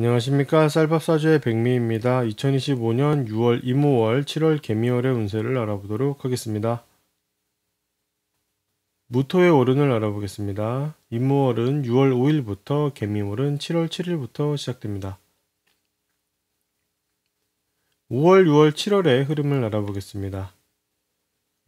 안녕하십니까. 쌀밥사주의 백미입니다. 2025년 6월 이모월, 7월 개미월의 운세를 알아보도록 하겠습니다. 무토의 오른을 알아보겠습니다. 이모월은 6월 5일부터, 개미월은 7월 7일부터 시작됩니다. 5월, 6월, 7월의 흐름을 알아보겠습니다.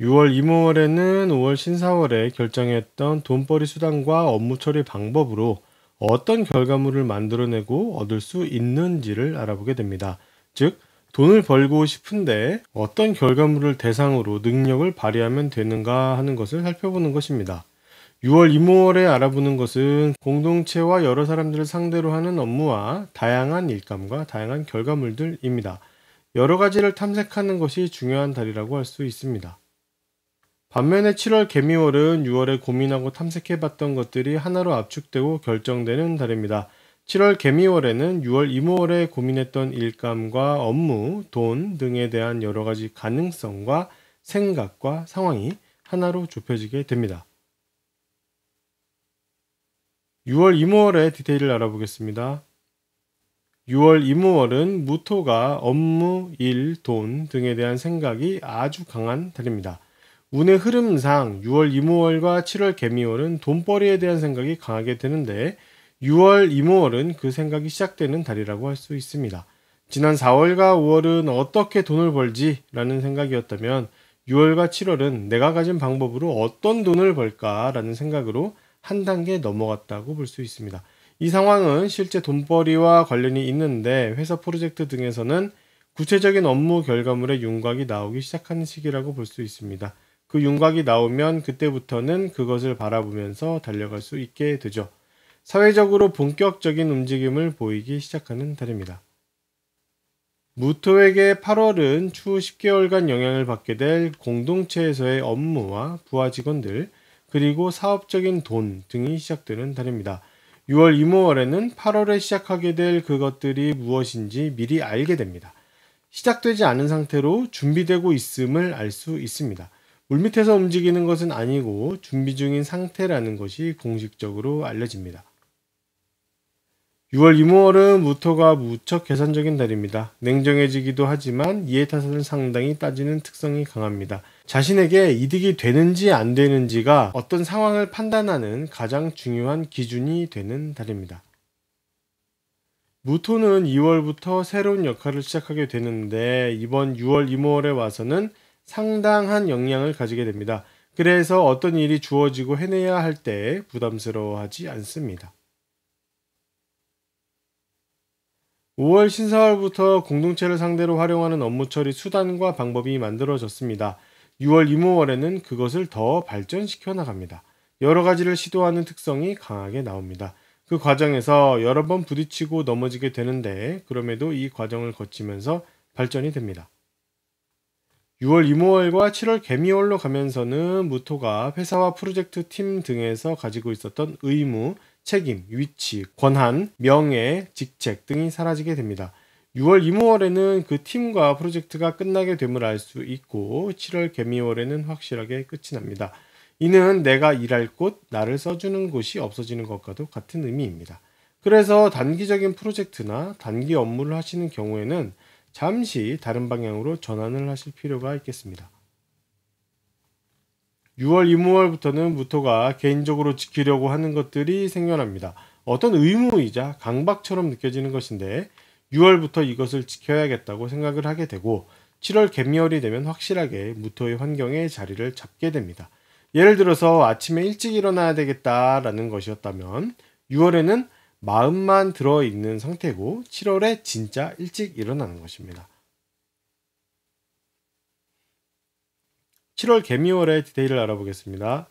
6월 이모월에는 5월 신사월에 결정했던 돈벌이 수단과 업무 처리 방법으로 어떤 결과물을 만들어내고 얻을 수 있는지를 알아보게 됩니다. 즉, 돈을 벌고 싶은데 어떤 결과물을 대상으로 능력을 발휘하면 되는가 하는 것을 살펴보는 것입니다. 6월 이모월에 알아보는 것은 공동체와 여러 사람들을 상대로 하는 업무와 다양한 일감과 다양한 결과물들입니다. 여러 가지를 탐색하는 것이 중요한 달이라고 할 수 있습니다. 반면에 7월 개미월은 6월에 고민하고 탐색해봤던 것들이 하나로 압축되고 결정되는 달입니다. 7월 개미월에는 6월 이모월에 고민했던 일감과 업무, 돈 등에 대한 여러 가지 가능성과 생각과 상황이 하나로 좁혀지게 됩니다. 6월 이모월의 디테일을 알아보겠습니다. 6월 이모월은 무토가 업무, 일, 돈 등에 대한 생각이 아주 강한 달입니다. 운의 흐름상 6월 이모월과 7월 개미월은 돈벌이에 대한 생각이 강하게 되는데 6월 이모월은 그 생각이 시작되는 달이라고 할 수 있습니다. 지난 4월과 5월은 어떻게 돈을 벌지? 라는 생각이었다면 6월과 7월은 내가 가진 방법으로 어떤 돈을 벌까? 라는 생각으로 한 단계 넘어갔다고 볼 수 있습니다. 이 상황은 실제 돈벌이와 관련이 있는데 회사 프로젝트 등에서는 구체적인 업무 결과물의 윤곽이 나오기 시작하는 시기라고 볼 수 있습니다. 그 윤곽이 나오면 그때부터는 그것을 바라보면서 달려갈 수 있게 되죠. 사회적으로 본격적인 움직임을 보이기 시작하는 달입니다. 무토에게 8월은 추후 10개월간 영향을 받게 될 공동체에서의 업무와 부하 직원들, 그리고 사업적인 돈 등이 시작되는 달입니다. 6월 이모월에는 8월에 시작하게 될 그것들이 무엇인지 미리 알게 됩니다. 시작되지 않은 상태로 준비되고 있음을 알 수 있습니다. 물밑에서 움직이는 것은 아니고 준비 중인 상태라는 것이 공식적으로 알려집니다. 6월 이모월은 무토가 무척 계산적인 달입니다. 냉정해지기도 하지만 이해타산을 상당히 따지는 특성이 강합니다. 자신에게 이득이 되는지 안 되는지가 어떤 상황을 판단하는 가장 중요한 기준이 되는 달입니다. 무토는 2월부터 새로운 역할을 시작하게 되는데 이번 6월 이모월에 와서는 상당한 영향을 가지게 됩니다. 그래서 어떤 일이 주어지고 해내야 할 때 부담스러워하지 않습니다. 5월 신사월부터 공동체를 상대로 활용하는 업무 처리 수단과 방법이 만들어졌습니다. 6월 이모월에는 그것을 더 발전시켜 나갑니다. 여러 가지를 시도하는 특성이 강하게 나옵니다. 그 과정에서 여러 번 부딪히고 넘어지게 되는데 그럼에도 이 과정을 거치면서 발전이 됩니다. 6월 이모월과 7월 개미월로 가면서는 무토가 회사와 프로젝트 팀 등에서 가지고 있었던 의무, 책임, 위치, 권한, 명예, 직책 등이 사라지게 됩니다. 6월 이모월에는 그 팀과 프로젝트가 끝나게 됨을 알 수 있고 7월 개미월에는 확실하게 끝이 납니다. 이는 내가 일할 곳, 나를 써주는 곳이 없어지는 것과도 같은 의미입니다. 그래서 단기적인 프로젝트나 단기 업무를 하시는 경우에는 잠시 다른 방향으로 전환을 하실 필요가 있겠습니다. 6월 이모월부터는 무토가 개인적으로 지키려고 하는 것들이 생겨납니다. 어떤 의무이자 강박처럼 느껴지는 것인데 6월부터 이것을 지켜야겠다고 생각을 하게 되고 7월 개미월이 되면 확실하게 무토의 환경에 자리를 잡게 됩니다. 예를 들어서 아침에 일찍 일어나야 되겠다라는 것이었다면 6월에는 마음만 들어있는 상태고 7월에 진짜 일찍 일어나는 것입니다. 7월 개미월의 디테일을 알아보겠습니다.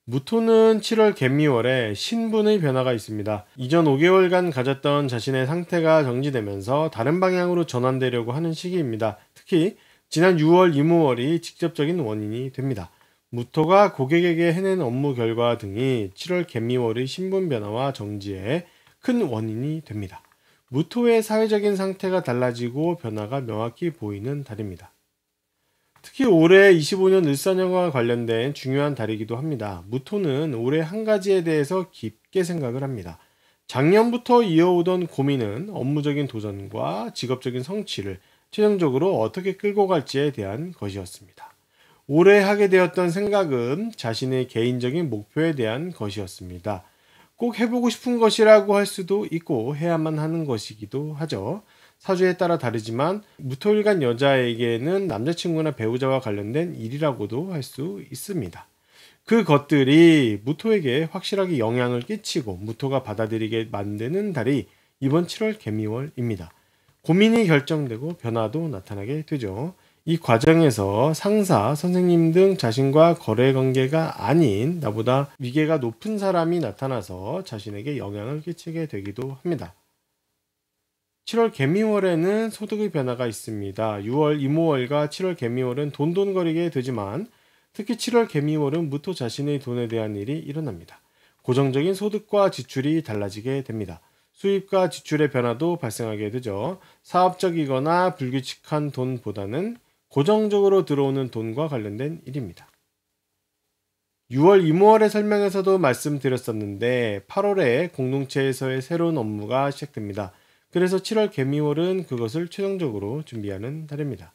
무토는 7월 개미월에 신분의 변화가 있습니다. 이전 5개월간 가졌던 자신의 상태가 정지되면서 다른 방향으로 전환되려고 하는 시기입니다. 특히 지난 6월 이모월이 직접적인 원인이 됩니다. 무토가 고객에게 해낸 업무 결과 등이 7월 개미월의 신분 변화와 정지에 큰 원인이 됩니다. 무토의 사회적인 상태가 달라지고 변화가 명확히 보이는 달입니다. 특히 올해 25년 을사년과 관련된 중요한 달이기도 합니다. 무토는 올해 한 가지에 대해서 깊게 생각을 합니다. 작년부터 이어오던 고민은 업무적인 도전과 직업적인 성취를 최종적으로 어떻게 끌고 갈지에 대한 것이었습니다. 올해 하게 되었던 생각은 자신의 개인적인 목표에 대한 것이었습니다. 꼭 해보고 싶은 것이라고 할 수도 있고 해야만 하는 것이기도 하죠. 사주에 따라 다르지만 무토일간 여자에게는 남자친구나 배우자와 관련된 일이라고도 할 수 있습니다. 그 것들이 무토에게 확실하게 영향을 끼치고 무토가 받아들이게 만드는 달이 이번 7월 개미월입니다. 고민이 결정되고 변화도 나타나게 되죠. 이 과정에서 상사, 선생님 등 자신과 거래 관계가 아닌 나보다 위계가 높은 사람이 나타나서 자신에게 영향을 끼치게 되기도 합니다. 7월 개미월에는 소득의 변화가 있습니다. 6월 이모월과 7월 개미월은 돈돈거리게 되지만 특히 7월 개미월은 무토 자신의 돈에 대한 일이 일어납니다. 고정적인 소득과 지출이 달라지게 됩니다. 수입과 지출의 변화도 발생하게 되죠. 사업적이거나 불규칙한 돈보다는 고정적으로 들어오는 돈과 관련된 일입니다. 6월 이모월의 설명에서도 말씀드렸었는데 8월에 공동체에서의 새로운 업무가 시작됩니다. 그래서 7월 개미월은 그것을 최종적으로 준비하는 달입니다.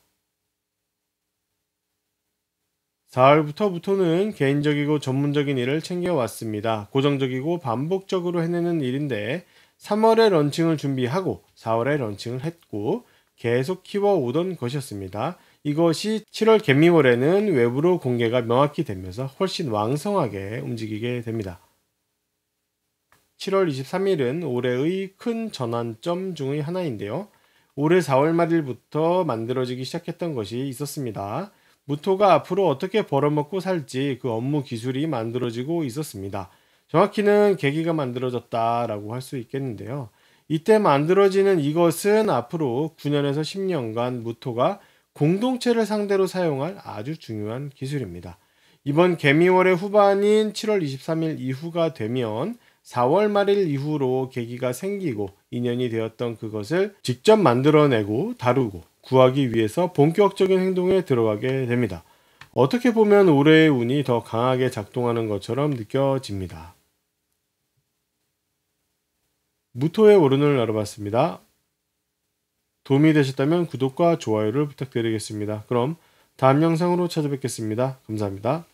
4월부터 무토는 개인적이고 전문적인 일을 챙겨왔습니다. 고정적이고 반복적으로 해내는 일인데 3월에 런칭을 준비하고 4월에 런칭을 했고 계속 키워오던 것이었습니다. 이것이 7월 개미월에는 외부로 공개가 명확히 되면서 훨씬 왕성하게 움직이게 됩니다. 7월 23일은 올해의 큰 전환점 중의 하나인데요. 올해 4월 말일부터 만들어지기 시작했던 것이 있었습니다. 무토가 앞으로 어떻게 벌어먹고 살지 그 업무 기술이 만들어지고 있었습니다. 정확히는 계기가 만들어졌다라고 할 수 있겠는데요. 이때 만들어지는 이것은 앞으로 9년에서 10년간 무토가 공동체를 상대로 사용할 아주 중요한 기술입니다. 이번 개미월의 후반인 7월 23일 이후가 되면 4월 말일 이후로 계기가 생기고 인연이 되었던 그것을 직접 만들어내고 다루고 구하기 위해서 본격적인 행동에 들어가게 됩니다. 어떻게 보면 올해의 운이 더 강하게 작동하는 것처럼 느껴집니다. 무토의 오른을 알아봤습니다. 도움이 되셨다면 구독과 좋아요를 부탁드리겠습니다. 그럼 다음 영상으로 찾아뵙겠습니다. 감사합니다.